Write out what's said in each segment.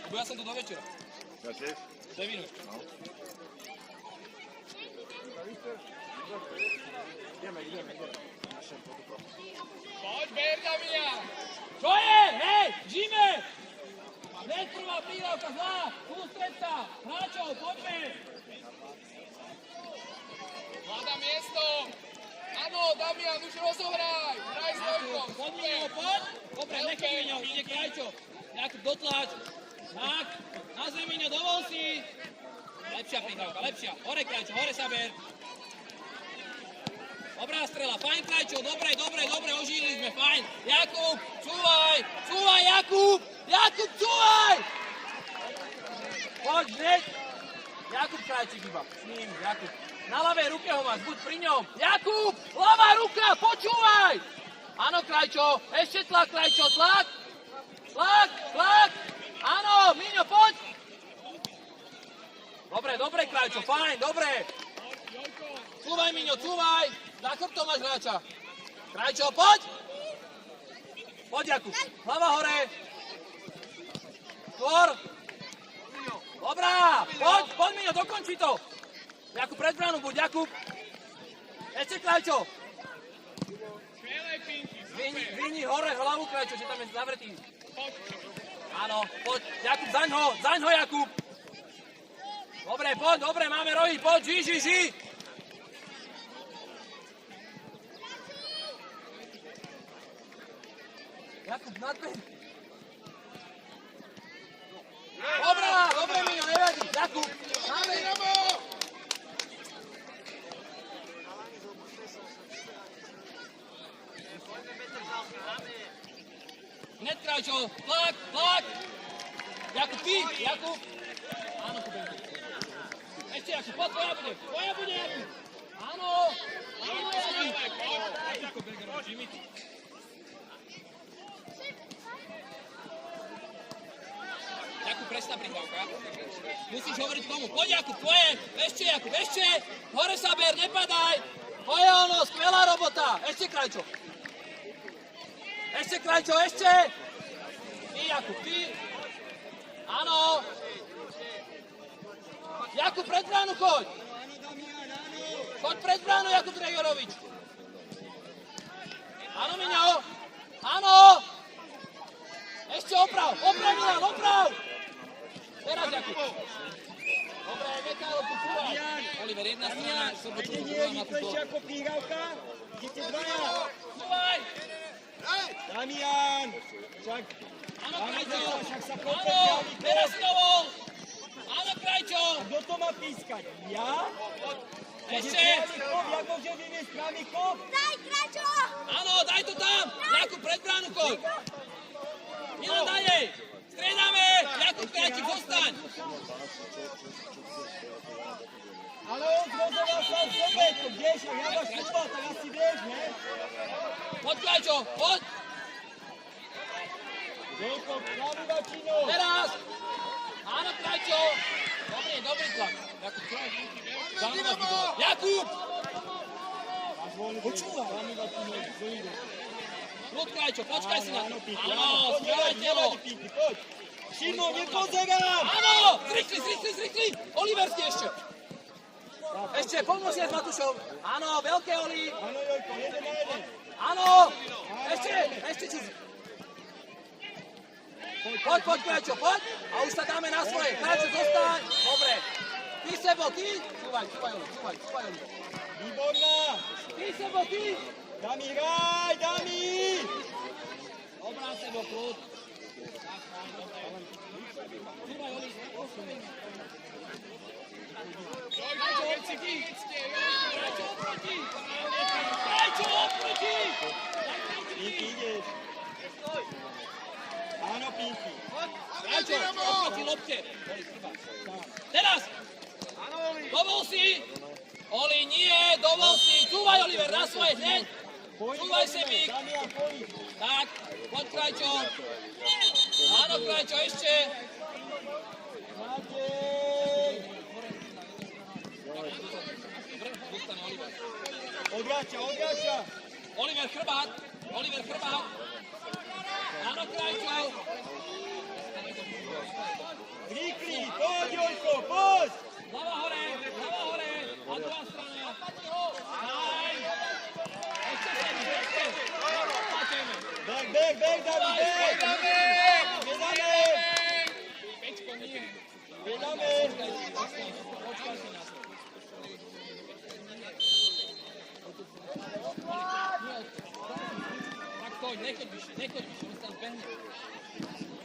Lebo ja som tu do večera. Ja tiež? 2 minút. No. Ideme. Poď, ber, Damian! Čo je? Hej, žime! Hneď prvá prídavka zlá, sústreď sa, hráčov, poďme! Hľada miesto! Áno, Damian, už rozohraj! Hraj s Dojkom! Poď, Miňo, poď! Dobre, nechaj Miňo, ide Krajčo. Jakub, dotlač. Tak, na zem Miňo, dovol si. Lepšia prídavka, lepšia. Hore Krajčo, hore sa ber. Dobrá strela, fajn Krajčo, dobre, ožili sme, fajn. Jakub, cúvaj, Jakub! Jakub, cúvaj! Poď, hneď. Jakub Krajčík iba, s ním, Jakub. Na ľavej ruke ho máš, buď pri ňom. Jakub, ľavá ruka, počúvaj! Áno, Krajčo, ešte tlak, Krajčo, tlak! Tlak! Áno, Miňo, poď! Dobre, Krajčo, fajn, dobre. Cúvaj, Miňo, cúvaj! Za chrbtom máš hráča. Krajčo, poď! Poď, Jakub, hlava hore. Tvor. Dobrá, poď, Miňo, dokončí to. Jakub, pred bránu buď, Jakub. Ešte, Krajčo. Zvini hore hlavu, Krajčo, že tam je zavretý. Áno, poď, Jakub, zaňho, Jakub. Dobre, máme rohy, poď, ži. Jakub, nadbeň. Dobre, Miňo, nevadí. Jakub, máme. Hned, Krajčo, tlak. Jakub, ty, Jakub. Áno, Kubenko. Ešte, Jakub, poď, tvoja bude, Jakub. Áno, Jakub. Jakub, presná prihrávka. Musíš hovoriť komu. Poď, Jakub, tvoje. Ešte, Jakub, ešte. Hore sa ber, nepadaj. To je ono, skvelá robota. Ešte, Krajčo. Ešte. Ty, Jakub, ty. Áno. Jakub, pred bránu choď. Choď pred bránu, Jakub Gregorovič. Áno, Miňo. Áno. Ešte oprav, Milan, oprav. Teraz, Jakub. Dobre, Mechajlo, tu cúvaj. Oliver, jedna strana, Sobotu, druhá má tu gól. Ako príhrávka, idete dvaja. Cúvaj. Damian. Áno, Krajčo. Však sa Áno, teraz dovol. Áno, Krajčo. Kto to má pískať? Ja? Ešte. Jakože vyviesť pravý kop. Daj, Krajčo! Áno, daj to tam. Jakub, pred bránu choď. Milan, daj jej. Striedame. Jakub Krajčík, zostaň. Ale on zrozoval sám sebe, to kdež, ja máš futbal, tak asi vieš, ne? Poď, Krajčo, poď. Želko, pravú vačinu. Teraz. Áno, Krajčo. Dobrý tlak. Jakub, čo? Jakub. Počúvaj. Pravú vačinu, zojde. Ľud, Krajčo, počkaj si na to. Áno, skvelé telo. Poď. Šimo, nepozerám. Áno, zrýchli. Oliverský ešte. Ešte, pomôž s Matušom. Áno, veľké Oli. Áno, Jojko, 1-1. Áno, ešte čísi. Poď, Krajčo, poď. A už sa dáme na svoje. Krajčo, zostaň. Dobre. Ty, Sebo, ty. Cúvaj, Oli. Výborná. Ty, Sebo, ty. Dami, hraj, Dami. Dobrá, Sebo, kľud. Cúvaj, Oli. Krajčo, oproti. Pinky, ideš. Áno, Pinky. Krajčo, oproti lopte. Teraz. Dovol si. Oli, nie, dovol si. Cúvaj, Oliver, na svoje, hneď. Cúvaj, Sebík. Tak, poď, Krajčo. Áno, Krajčo, ešte. Odráča. Oliver, chrbát. Áno, Krajčo.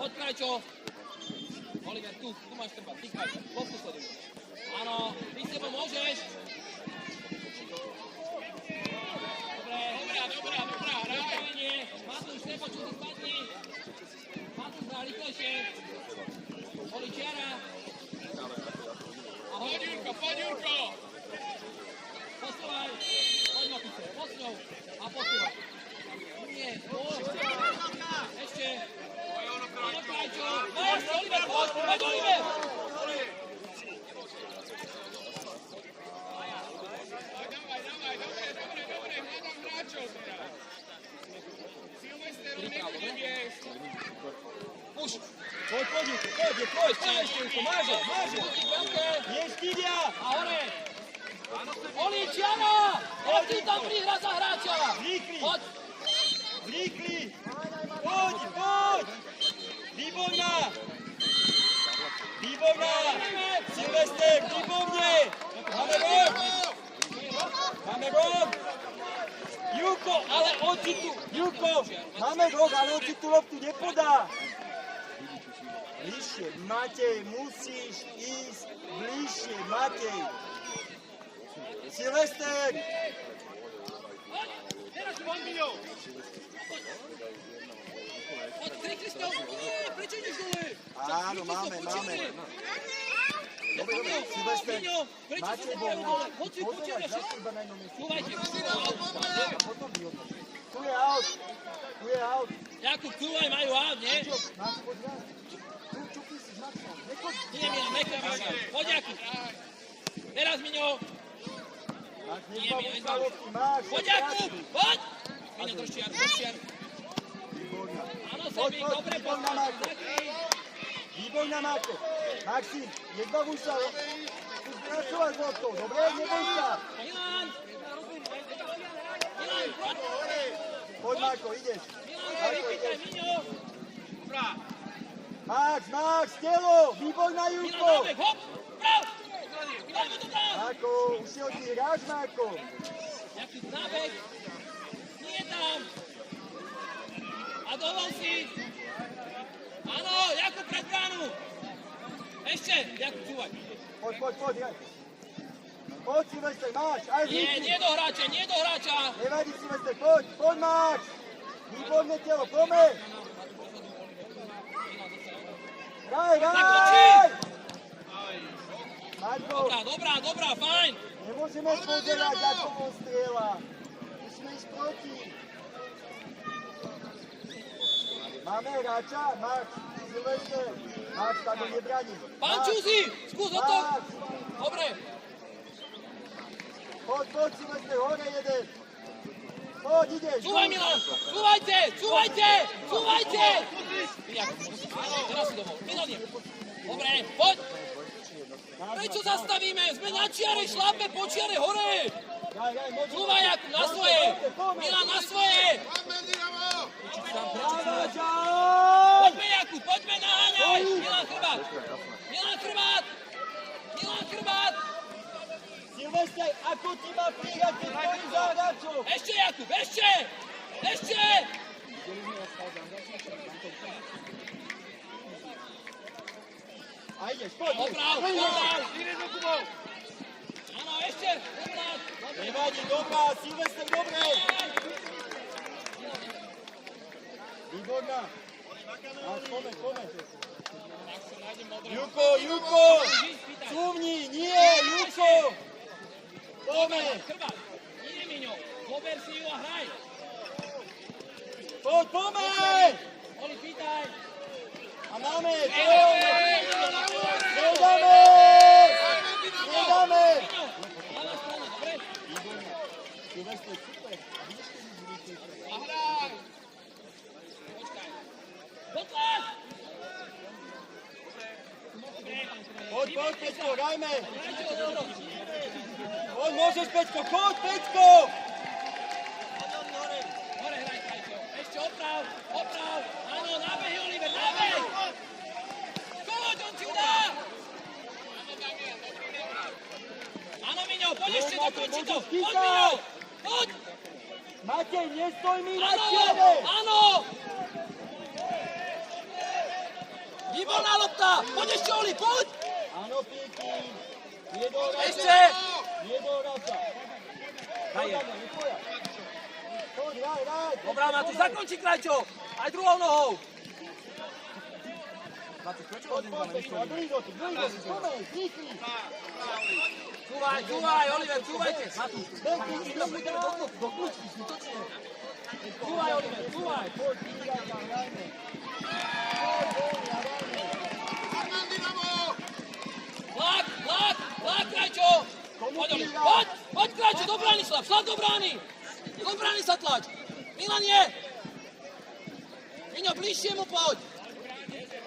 Poď, Krajčo. Oliver, tu máš Krbat, ty Krajčo, loptu sleduj. Áno, ty s tebou môžeš. Dobrá, hraj. Matúš, nepočuť, spadni. Matúš, hrá rýchlejšie. Oli, čiara. Poď, Jurko. Posúvaj. Poď, Matúše, posňou. A posúvaj. Nie, poď. Ešte. Áno, Krajčo. Oliver, poď, Oliver. Už! Poď, je tvoj, ešte Jurko, máže! Ještídia! A hore! Oli, čiara! Oli, tam prihra za hráča! Poď! Zlíkli! Poď! Výborná! Silvester, výborne! Máme rok! Jurko, ale on ti tu, máme rok, ale on ti tu loptu nepodá! Bližšie, Matej, musíš ísť bližšie, Matej! Silvester! Poď, Kristof! Nie, prečo ideš dole? Áno, máme. Dobre, Silvester, Matej bol na... Pozeraj, zase iba na jednom mieste. Tu je out. Jakub, Kulaj majú out, nie? Máš, poď raz. Čo písiš, Maxo? Nie, Milan, nechaj. Poď, Jakub. Teraz, Miňo. Máš, nezbavuj sa lopty, máš. Poď, Jakub, poď! Miňo, drž čiar. Výborná. Áno, Sebík, dobre, výborná, Marko. Výborná, Marko. Maxim, nezbavuj sa. Skús pracovať s loptou, dobre? Neboj sa. Milan, poď! Poď, Marko, ideš. Milan, vypýtaj, Miňo. Max, telo. Výborná, Milan, Jurko. nábeh, hop, prav! Poďme to tam! Marko, už si odhráš, Marko. Jaký nábeh? Nie tam! A dovol si! Áno, Jakub pred bránu! Ešte, Jakub, čúvaj. Poď, hraj. Poď, Silvester, máš, aj Nie, nie do hráča! Nevadí, Silvester, poď, Max. Výborné telo, poďme. Hraj! Marko, Dobrá, fajn! nemôžeme pozerať, ako on strieľa. Musíme ísť proti. Máme hráča? Max, Silvester. Max, tak ho nebraní. Pán Čuzi, skús o to! Max, Dobre, poď, Silvester, hore jeden. Poď, ideš. čúvaj, Milan! Čúvajte! Jakub, teraz si domov. Milan je. Dobre, poď! Prečo zastavíme? Sme na čiare, šlápe po čiare hore! Čúvaj, Jakub, na svoje! Milan, na svoje! Poďme, Jakub, poďme, naháňaj! Milan Chrbát! Silvester, ako ti má prijať, keď stojí za hráčov? Ešte, Jakub, ešte! A ideš, poď. Oprav! Áno, ešte! Nevadí, dobrá, Silvester, dobre. Výborná. A poďme. Jurko! Cúvni, nie, Jurko! Poďme. Chrbát! Nie, Miňo! Zober si ju a hraj! Poďme! Oli, pýtaj! A máme! Nedáme! Hlavná strana, dobre? Silvester, super. Vidíš, keď mi budete? A hraj! Počkaj! Dotlač! Poď, Peťko, hrajme! Hrajte ho dobro! Poď, môžeš, Peťko, poď, Peťko! Hore hraj, Krajčo! Ešte oprav! Áno, nábehy, Oliver, nábeh! Poď, on ti udá! Áno, Miňo, poď ešte, dokonči to! Poď, Miňo! Poď! Matej, nestoj mi na čiare! Áno! Výborná lopta! Poď ešte, Oli, poď! Áno, píky. Nedohráca. Ešte! Nedohráca. Daj je. Poď, daj. Dobrá, Matúš, zakončí Krajčo! Aj druhou nohou! Matúš, prečo ho Poď, blízo si, pomej, rýchli. Cúvaj, Oliver, cúvajte! Matúš, do kľúčky, skutočne. Cúvaj, Oliver, cúvaj! Poď, Píráka, hrajme. Poď, hrajme. Tlak, Krajčo! Poď, Oliver, poď, Krajčo, do brány, Slav do brány! Do brány sa tlač! Milan je! Miňo, bližšie mu poď!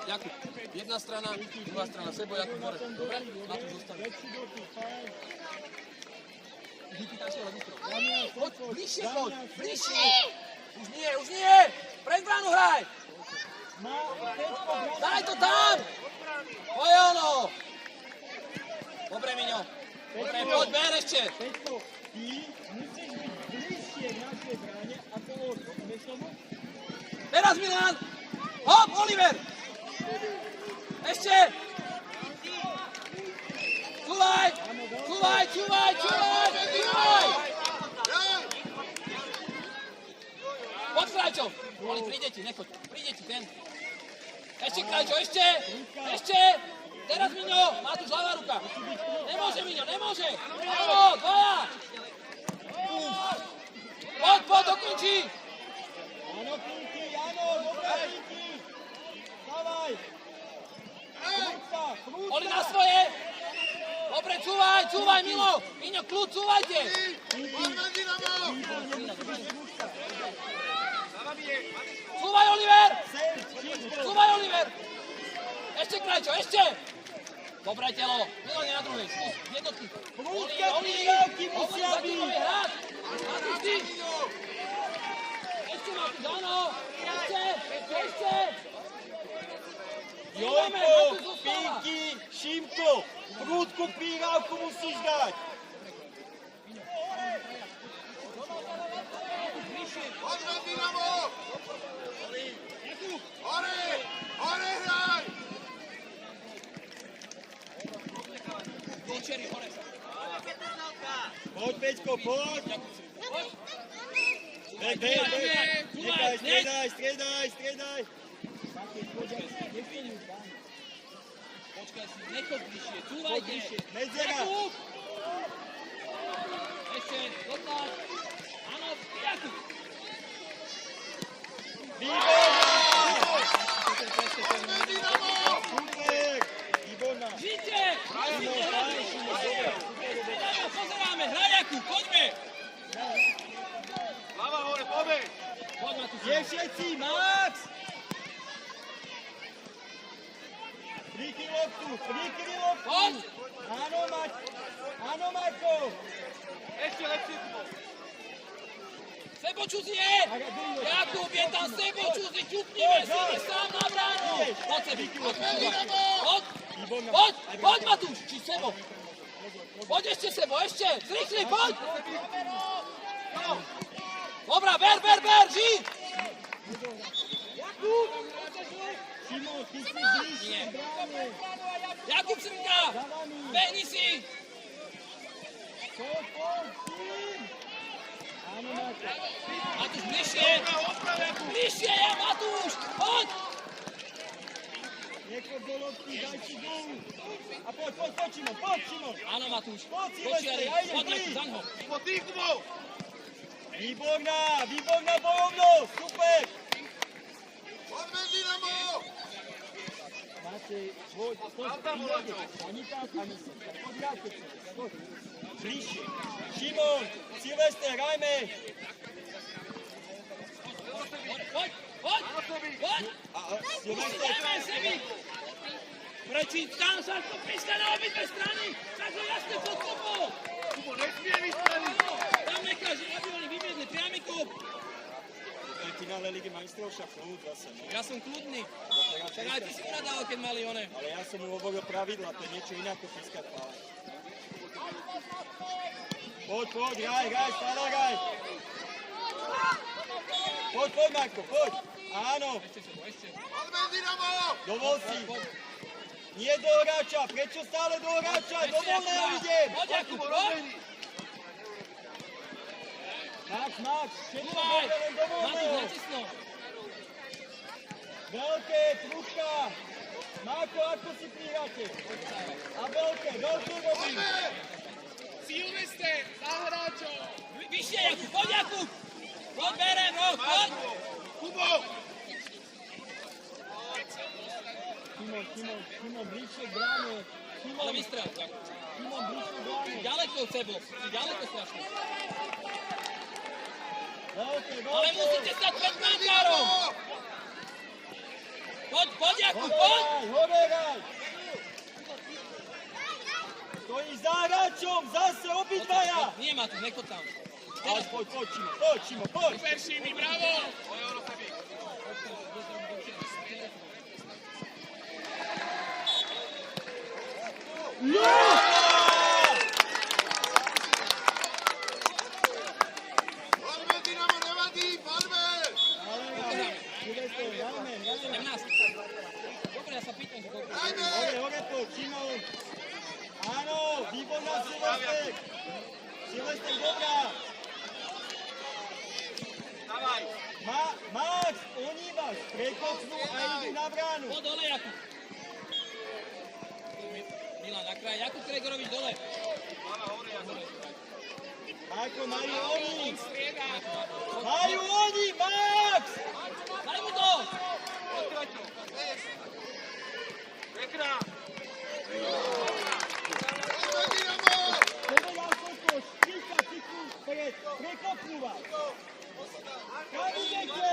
Jakub, jedna strana, druhá strana, Sebo, Jakub, hore. Dobre? Matúš zostane. Vypýtaj si ho, poď, bližšie poď, bližšie! Už nie! Pred bránu hraj! Daj to tam! Poď ono! Dobre, Miňo. Dobre, poď, ber ešte! Peťko, ty musíš byť bližšie k našej bráne ako Orko. Vieš tomu? Teraz Milan! Hop, Oliver! Ešte! Čúvaj! Poď, Krajčo! Oli, príde ti, nechoď. Príde ti ten. Ešte, Krajčo, ešte! Teraz, Miňo! Matúš, ľavá ruka. Nemôže, Miňo, nemôže! Áno, dvaja! Poď, dokončí! Áno, Pinky, áno, dobré, Pinky. Dávaj. Krúťka. Oli na svoje! Dobre, cúvaj, Milo! Miňo, kľud, cúvajte! Cúvaj, Oliver! Ešte, Krajčo, ešte! Dobré telo. Milo, nie na druhej. Jednotky. Oli! musia byť. Matúš, ty! Ešte, Matúš, áno! Ešte! Jojko, Pinky, Šimko, prúdku prírávku musíš dať. Poďme, Dynamo! Hore hraj! Večeri, hore sa. Poď, Peťko, poď. Bek. Striedaj. Počkaj si, nechoď bližšie, cúvajte. Medzera. Ešte, dotlač. Áno, Jakub. Super, výborná. Žite! Pozeráme, hraj Jakub, poďme. Hlava hore, pobeď! Poď, Matúš. Je všetci, Max. Prikry loptu. Poď. Áno, Marko. Ešte lepšie tu bol. Sebo Čuzie! Jakub, je tam Sebo Čuzie, ťuknime si, ide sám na bránu! Poď, Sebo, poď, Matúš, či Sebo? Poď ešte, Sebo, ešte, zrýchli, poď! Dobrá, ber, ži! Jakub! Šimon, ty si bližšie bráne. Jakub Srnka, behni si! Poď, tým. Áno, Marko. Matúš, bližšie je, Matúš, poď! Nechoď do lopty, daj si gól. A poď, Šimon. Áno, Matúš, Poď, počiari, Silvester, ja idem poď, blíž. zaň ho. Po tých Kubov! Výborná bojovnosť, super. Poďme, Dynamo! Matej, poď, ani tak, ani sem. Poď, bližšie. Šimon, Silvester, hrajme. Poď! Silvester, Prečí, tam sa to píska na obidve strany! Tak ho jasne pod kopou! Kubo, nesmie vystreliť! Tam nekáže, aby oni vybiedli priamy kop! v finále Ligy majstrov však kľud zase. No. Ja som kľudný. Však aj ty si unadával, keď mali one. Ale ja som mu hovoril pravidla, to je niečo iné ako pískať fále. Poď, hraj, stále hraj. Poď, Marko, poď. Áno. Ešte. Poďme, Dynamo! Dovol si. Nie do hráča, prečo stále do hráča? Do voľného idem. Poď, Jakub, poď. Max, všetko Dúvaj. dobre, len do Matúš, voľného. nacisno. Veľké, trúbka. Marko, ako si prihráte? A veľké robí. Silvester, za hráčov! Vyššie, Jakub, poď, Jakub. Poď, berem, poď. Kubo! Šimon, bližšie k bráne. Ale vystrel. Šimon, bližšie k bráne. Ďaleko od sebou. Si ďaleko strašne. Veľké. Ale musíte stať pred brankárom. Poď, Jakub, poď. Hoveraj. Stojíš za hráčom, zase obidvaja. Nie, Matúš, nechoď tam. Ale poď, Šimon, poď. Super, Šimi, bravo! Poďme, Dynamo, nevadí, poďme! Silvester, dajme. 17. Dobre, ja sa pýtam, že koľko. Dajme! Hore, poď, Šimon. Áno, výborná Silvester. Silvester, dobrá. Dávaj! Max, oni vás prekopnú a idú na bránu. Poď dole, Jakub. Milan, na kraj. Jakub Gregorovič dole. Marko, majú oni. Strieda! Majú oni, Max. Daj mu to. Pekná! Povedal som to, štíka, cyklu, pred, prekopnú vás. Kam idete?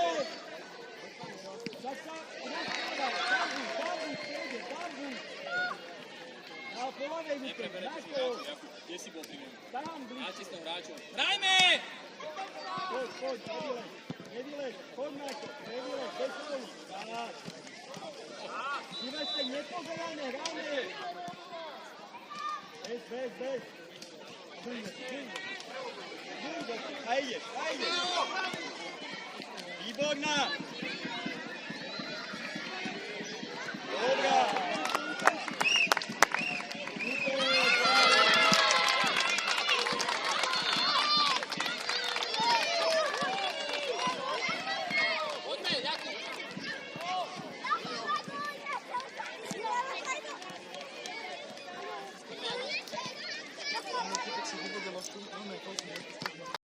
Tak sa rozprávať, tam buď, strede, tam buď. Ale po ľavej ruke, Marko, Kde si bol pri mňa? tam blíž. Dáte s tou hráčom. Hrajme! Poď, nevylez, poď Marko, nevylez, bez toho. Tak. Silvester, nepozerajme, hráme. Bez. A ideš. Výborná.